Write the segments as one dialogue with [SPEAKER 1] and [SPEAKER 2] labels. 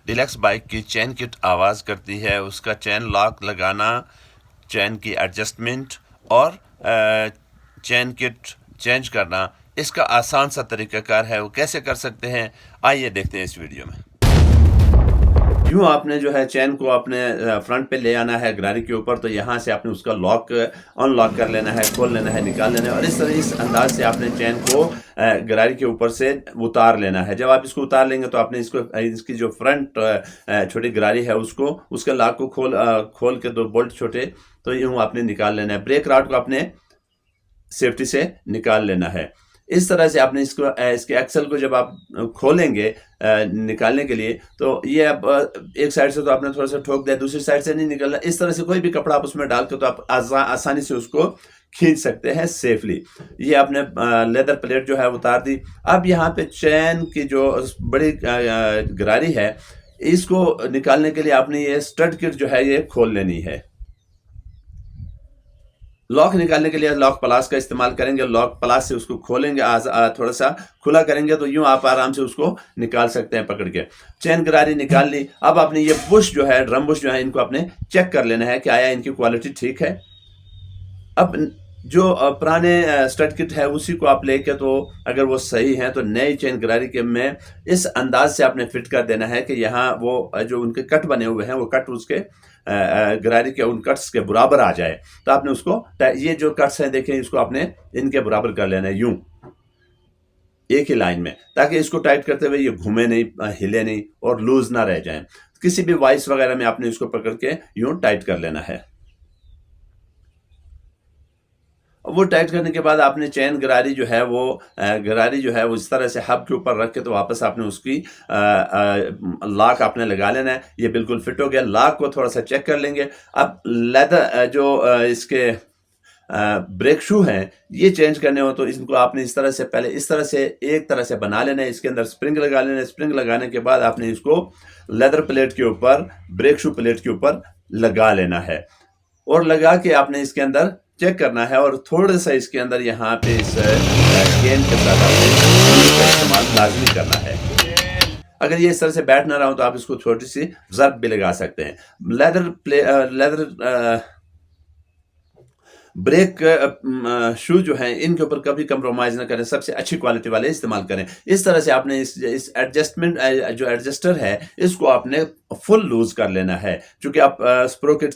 [SPEAKER 1] Deluxe bike की chain kit आवाज़ करती है, उसका चेन लॉक लगाना, चेन की एडजस्टमेंट और चेन किट चेंज करना, इसका आसान सा तरीक़ाकार है। वो कैसे कर सकते हैं, आइए देखते हैं इस वीडियो में। यूँ आपने जो है चेन को अपने फ्रंट पे ले आना है गरारी के ऊपर, तो यहाँ से आपने उसका लॉक अनलॉक कर लेना है, खोल लेना है, निकाल लेना है और इस अंदाज से आपने चेन को गरारी के ऊपर से उतार लेना है। जब आप इसको उतार लेंगे तो आपने इसकी जो फ्रंट छोटी गरारी है उसको, उसके लॉक को खोल के 2 बोल्ट छोटे तो यूँ आपने निकाल लेना है। ब्रेक रॉड को आपने सेफ्टी से निकाल लेना है। इस तरह से आपने इसके एक्सल को जब आप खोलेंगे निकालने के लिए, तो ये अब एक साइड से तो आपने थोड़ा सा ठोक दिया, दूसरी साइड से नहीं निकलना। इस तरह से कोई भी कपड़ा आप उसमें डाल के तो आप आसानी से उसको खींच सकते हैं सेफली। ये आपने लेदर प्लेट जो है उतार दी। अब यहाँ पे चैन की जो बड़ी गरारी है, इसको निकालने के लिए आपने ये स्टड किट जो है ये खोल लेनी है। लॉक निकालने के लिए लॉक प्लास का इस्तेमाल करेंगे। लॉक प्लास से उसको खोलेंगे, थोड़ा सा खुला करेंगे तो यूं आप आराम से उसको निकाल सकते हैं पकड़ के। चेन गरारी निकाल ली। अब आपने ये बुश जो है, ड्रम बुश जो है, इनको आपने चेक कर लेना है कि आया इनकी क्वालिटी ठीक है। अब जो पुराने स्टड किट है उसी को आप लेके, तो अगर वो सही है तो नई चेन गरारी के में इस अंदाज से आपने फिट कर देना है कि यहाँ वो जो उनके कट बने हुए हैं वो कट उसके गरारी के उन कट्स के बराबर आ जाए। तो आपने उसको, ये जो कट्स हैं देखें, इसको आपने इनके बराबर कर लेना है यूं एक ही लाइन में, ताकि इसको टाइट करते हुए ये घूमे नहीं, हिले नहीं और लूज ना रह जाए। किसी भी वाइस वगैरह में आपने इसको पकड़ के यूं टाइट कर लेना है। वो टाइट करने के बाद आपने चेन गरारी जो है वो इस तरह से हब के ऊपर रख के, तो वापस आपने उसकी लॉक आपने लगा लेना है। ये बिल्कुल फिट हो गया। लॉक को थोड़ा सा चेक कर लेंगे। अब लेदर जो इसके ब्रेक शू हैं, ये चेंज करने हो तो इनको आपने इस तरह से पहले एक तरह से बना लेना है। इसके अंदर स्प्रिंग लगा लेना है। स्प्रिंग लगाने के बाद आपने इसको लेदर प्लेट के ऊपर, ब्रेक शू प्लेट के ऊपर लगा लेना है और लगा के आपने इसके अंदर चेक करना है और थोड़ा सा इसके अंदर यहाँ पे इस गेंद के साथ आपने इसका इस्तेमाल लाजमी करना है। अगर ये इस तरह से बैठ ना रहा हो तो आप इसको छोटी सी जर्ब भी लगा सकते हैं। लेदर ब्रेक शू जो हैं इनके ऊपर कभी कंप्रोमाइज ना करें, सबसे अच्छी क्वालिटी वाले इस्तेमाल करें। इस तरह से आपने इस एडजस्टमेंट जो एडजस्टर है इसको आपने फुल लूज कर लेना है। क्योंकि आप स्प्रोकेट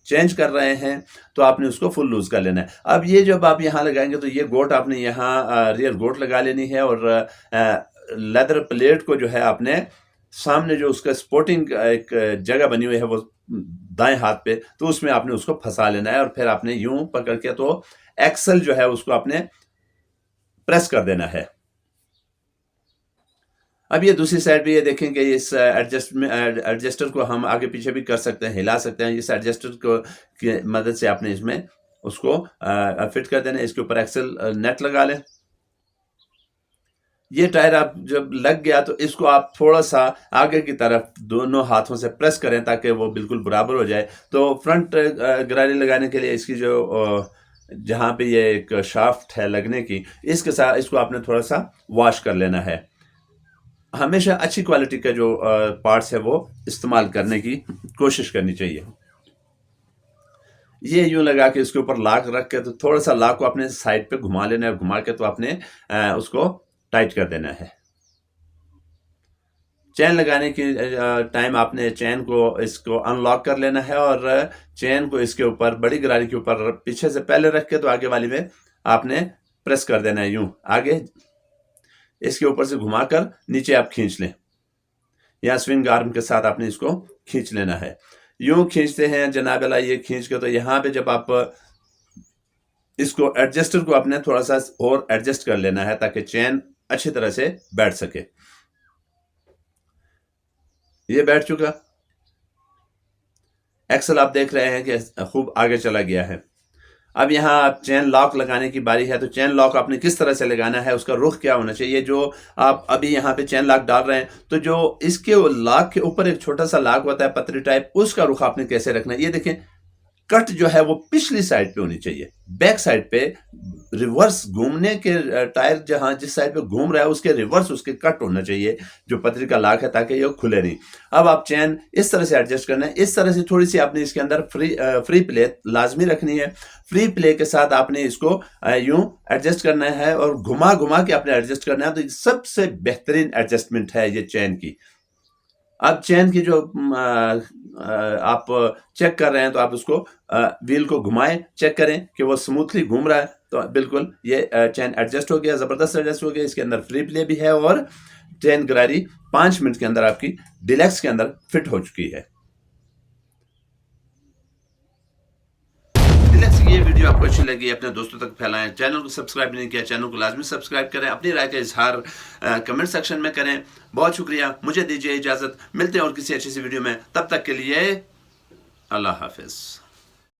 [SPEAKER 1] चेंज कर रहे हैं तो आपने उसको फुल लूज कर लेना है। अब ये जब आप यहाँ लगाएंगे तो ये गोट आपने यहाँ रियर गोट लगा लेनी है और लेदर प्लेट को जो है आपने सामने जो उसका स्पोर्टिंग एक जगह बनी हुई है वो दाएं हाथ पे, तो उसमें आपने उसको फंसा लेना है और फिर आपने यूं पकड़ के तो एक्सल जो है उसको आपने प्रेस कर देना है। अब ये दूसरी साइड भी ये देखेंगे, इस एडजस्टर को हम आगे पीछे भी कर सकते हैं, हिला सकते हैं। इस एडजस्टर को की मदद से आपने इसमें उसको फिट कर देना है। इसके ऊपर एक्सल नेट लगा लें। ये टायर आप जब लग गया तो इसको आप थोड़ा सा आगे की तरफ दोनों हाथों से प्रेस करें ताकि वो बिल्कुल बराबर हो जाए। तो फ्रंट गरारी लगाने के लिए इसकी जो जहाँ पे ये एक शाफ्ट है लगने की, इसके साथ इसको आपने थोड़ा सा वॉश कर लेना है। हमेशा अच्छी क्वालिटी का जो पार्ट्स है वो इस्तेमाल करने की कोशिश करनी चाहिए। ये यूं लगा के इसके ऊपर लॉक रख के, तो थोड़ा सा लॉक को अपने साइड पे घुमा लेना है। घुमा के तो आपने उसको टाइट कर देना है। चेन लगाने की टाइम आपने चेन को इसको अनलॉक कर लेना है और चेन को इसके ऊपर बड़ी गरारी के ऊपर पीछे से पहले रख के तो आगे वाली में आपने प्रेस कर देना है। यूं आगे इसके ऊपर से घुमाकर नीचे आप खींच लें, या स्विंग आर्म के साथ आपने इसको खींच लेना है। यूं खींचते हैं जनाब अला, ये खींच के तो यहाँ पे जब आप इसको एडजस्टर को आपने थोड़ा सा और एडजस्ट कर लेना है ताकि चेन अच्छी तरह से बैठ सके। ये बैठ चुका। एक्सल आप देख रहे हैं कि खूब आगे चला गया है। अब यहाँ आप चेन लॉक लगाने की बारी है। तो चेन लॉक आपने किस तरह से लगाना है, उसका रुख क्या होना चाहिए। जो आप अभी यहाँ पे चेन लॉक डाल रहे हैं तो जो इसके लॉक के ऊपर एक छोटा सा लॉक होता है पतरी टाइप, उसका रुख आपने कैसे रखना है। ये देखें कट जो है वो पिछली साइड पे होनी चाहिए, बैक साइड पे रिवर्स घूमने के टायर जहां जिस साइड पे घूम रहा है उसके रिवर्स उसके कट होना चाहिए जो पतरी का लाक है, ताकि ये खुले नहीं। अब आप चैन इस तरह से एडजस्ट करना है, इस तरह से थोड़ी सी आपने इसके अंदर फ्री प्ले लाजमी रखनी है। फ्री प्ले के साथ आपने इसको यूं एडजस्ट करना है और घुमा घुमा के आपने एडजस्ट करना है। तो सबसे बेहतरीन एडजस्टमेंट है ये चैन की। अब चैन की जो आप चेक कर रहे हैं तो आप उसको व्हील को घुमाएं, चेक करें कि वो स्मूथली घूम रहा है, तो बिल्कुल ये चैन एडजस्ट हो गया, ज़बरदस्त एडजस्ट हो गया। इसके अंदर फ्री प्ले भी है और चैन गरारी 5 मिनट के अंदर आपकी डिलक्स के अंदर फिट हो चुकी है। ये वीडियो आपको अच्छी लगी अपने दोस्तों तक फैलाएं। चैनल को सब्सक्राइब नहीं किया, चैनल को लाजमी सब्सक्राइब करें। अपनी राय का इजहार कमेंट सेक्शन में करें। बहुत शुक्रिया, मुझे दीजिए इजाज़त। मिलते हैं और किसी अच्छी सी वीडियो में, तब तक के लिए अल्लाह हाफिज़।